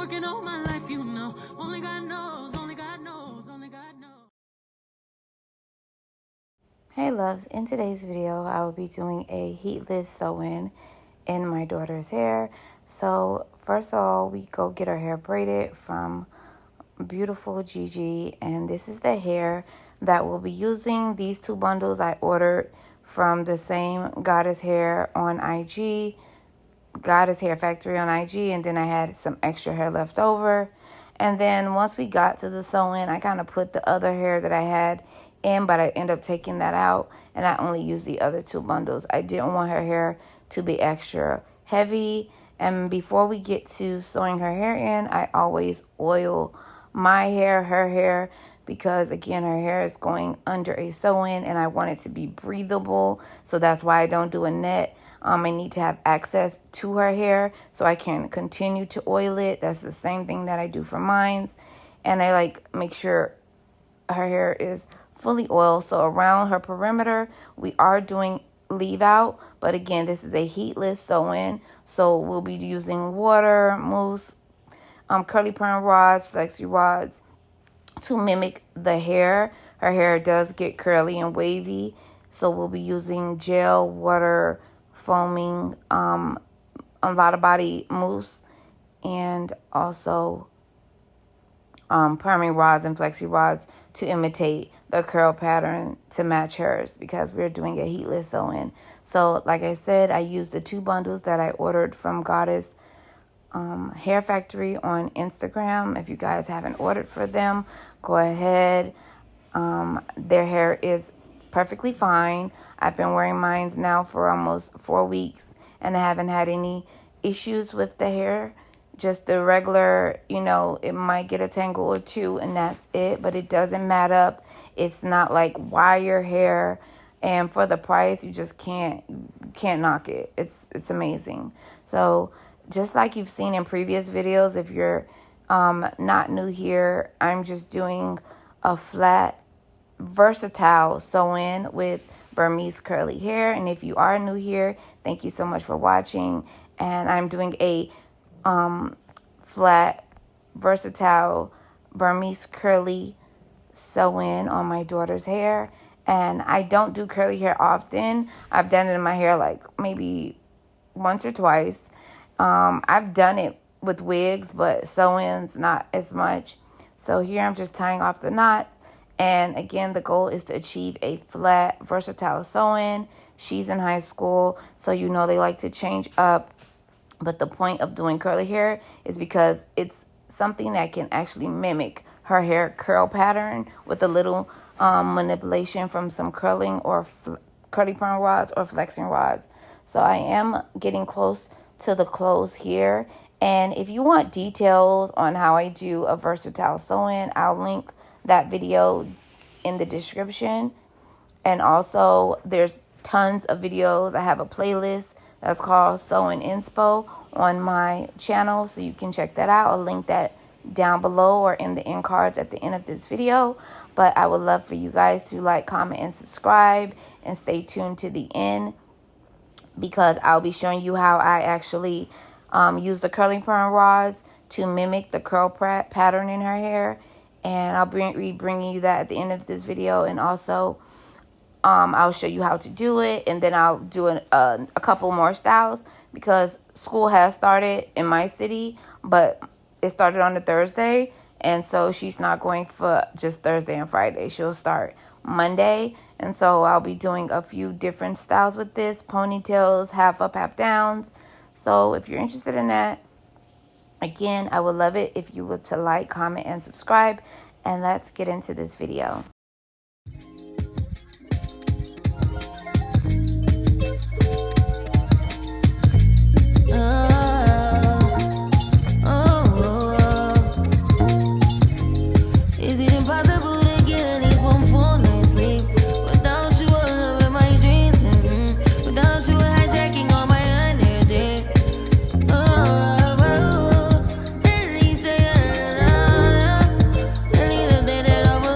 working all my life, you know. Only God knows, only God knows, only God knows. Hey loves, in today's video I will be doing a heatless sew-in my daughter's hair. So first of all, we go get her hair braided from beautiful Gigi, and this is the hair that we'll be using. These two bundles I ordered from the same Goddess Hair on IG, Goddess Hair Factory on IG, and then I had some extra hair left over. And then once we got to the sew-in, I kind of put the other hair that I had in, but I ended up taking that out, and I only used the other two bundles. I didn't want her hair to be extra heavy. And before we get to sewing her hair in, I always oil my hair, her hair, because again, her hair is going under a sew-in and I want it to be breathable. So that's why I don't do a net. I need to have access to her hair so I can continue to oil it. That's the same thing that I do for mine. And I make sure her hair is fully oiled. So around her perimeter, we are doing leave out. But again, this is a heatless sew-in. So we'll be using water, mousse, curly perm rods, flexi rods to mimic the hair. Her hair does get curly and wavy. So we'll be using gel, water, foaming, a lot of body mousse, and also perming rods and flexi rods to imitate the curl pattern to match hers, because we're doing a heatless sew-in. So like I said, I used the two bundles that I ordered from Goddess Hair Factory on Instagram. If you guys haven't ordered for them, go ahead. Their hair is perfectly fine. I've been wearing mine now for almost 4 weeks, and I haven't had any issues with the hair. Just the regular, it might get a tangle or two, and that's it. But it doesn't mat up. It's not like wire hair. And for the price, you just can't knock it. It's amazing. So just like you've seen in previous videos, if you're not new here, I'm just doing a flat, versatile sew-in with Burmese curly hair. And if you are new here, thank you so much for watching. And I'm doing a flat, versatile Burmese curly sew-in on my daughter's hair. And I don't do curly hair often. I've done it in my hair maybe once or twice. I've done it with wigs, but sew-ins not as much. So here I'm just tying off the knots. And again, the goal is to achieve a flat, versatile sew-in. She's in high school, so they like to change up. But the point of doing curly hair is because it's something that can actually mimic her hair curl pattern with a little manipulation from some curling or curly perm rods or flexing rods. So I am getting close to the close here. And if you want details on how I do a versatile sew-in, I'll link that video in the description. And also there's tons of videos. I have a playlist that's called Sew-In Inspo on my channel, so you can check that out. I'll link that down below or in the end cards at the end of this video. But I would love for you guys to like, comment, and subscribe, and stay tuned to the end, because I'll be showing you how I actually use the curling perm rods to mimic the curl pattern in her hair. And I'll be bringing you that at the end of this video. And also I'll show you how to do it, and then I'll do a couple more styles, because school has started in my city, but it started on a Thursday, and so she's not going for just Thursday and Friday. She'll start Monday, and so I'll be doing a few different styles with this: ponytails, half up, half downs. So if you're interested in that, again, I would love it if you would to like, comment, and subscribe. And let's get into this video.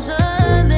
Sunday.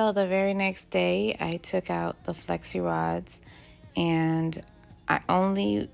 So the very next day, I took out the flexi rods and I only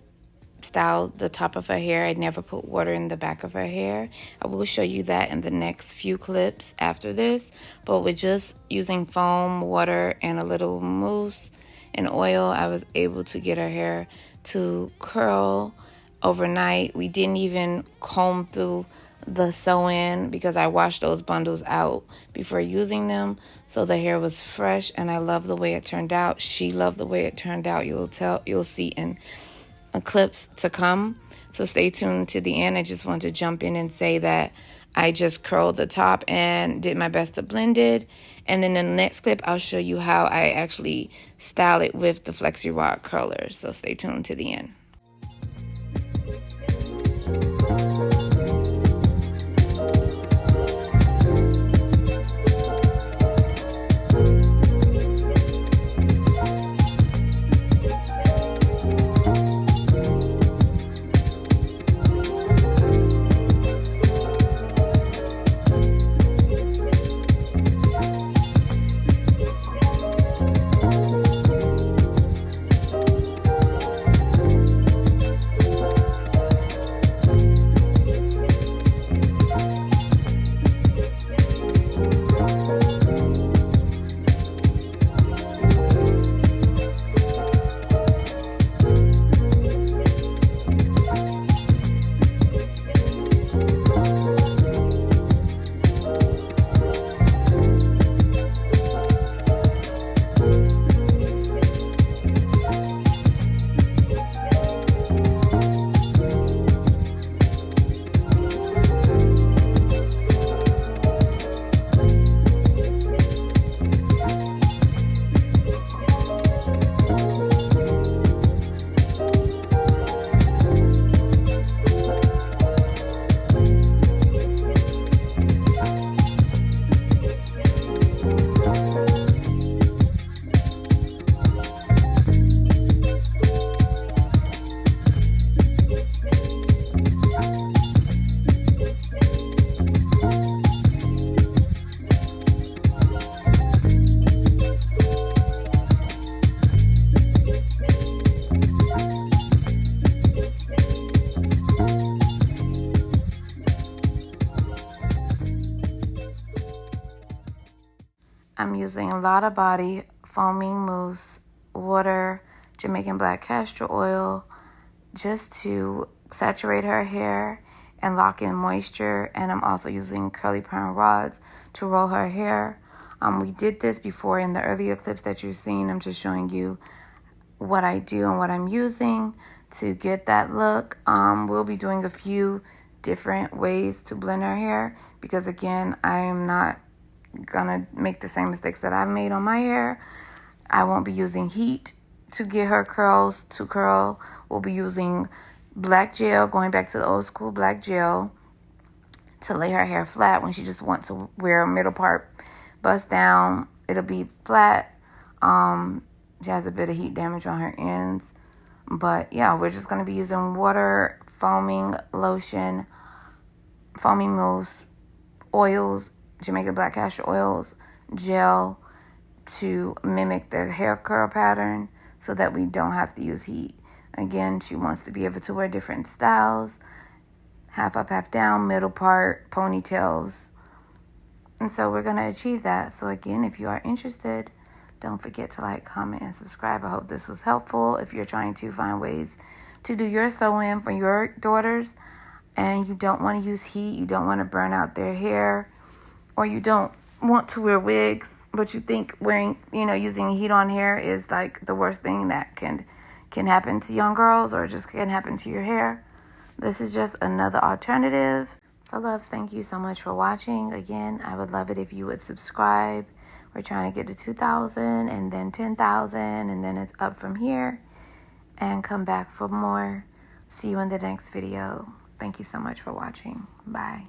styled the top of her hair. I never put water in the back of her hair. I will show you that in the next few clips after this. But with just using foam, water, and a little mousse and oil, I was able to get her hair to curl overnight. We didn't even comb through the sew-in because I washed those bundles out before using them, so the hair was fresh, and I love the way it turned out. She loved the way it turned out. You'll see in clips to come, so stay tuned to the end. I just want to jump in and say that I just curled the top and did my best to blend it, and then in the next clip I'll show you how I actually style it with the flexi rod curlers, so stay tuned to the end. I'm using a lot of body, foaming mousse, water, Jamaican black castor oil, just to saturate her hair and lock in moisture. And I'm also using curly perm rods to roll her hair. We did this before in the earlier clips that you've seen. I'm just showing you what I do and what I'm using to get that look. We'll be doing a few different ways to blend her hair because, again, I am not gonna make the same mistakes that I've made on my hair. I won't be using heat to get her curls to curl. We'll be using black gel, going back to the old school black gel, to lay her hair flat when she just wants to wear a middle part bust down. It'll be flat. She has a bit of heat damage on her ends, but yeah, we're just going to be using water, foaming lotion, foaming mousse, oils, Jamaican black castor oils, gel, to mimic the hair curl pattern so that we don't have to use heat. Again, she wants to be able to wear different styles: half up, half down, middle part, ponytails. And so we're going to achieve that. So again, if you are interested, don't forget to like, comment, and subscribe. I hope this was helpful. If you're trying to find ways to do your sew-in for your daughters and you don't want to use heat, you don't want to burn out their hair, or you don't want to wear wigs, but you think wearing, using heat on hair is like the worst thing that can happen to young girls, or just can happen to your hair, this is just another alternative. So loves, thank you so much for watching. Again, I would love it if you would subscribe. We're trying to get to 2,000 and then 10,000, and then it's up from here. And come back for more. See you in the next video. Thank you so much for watching. Bye.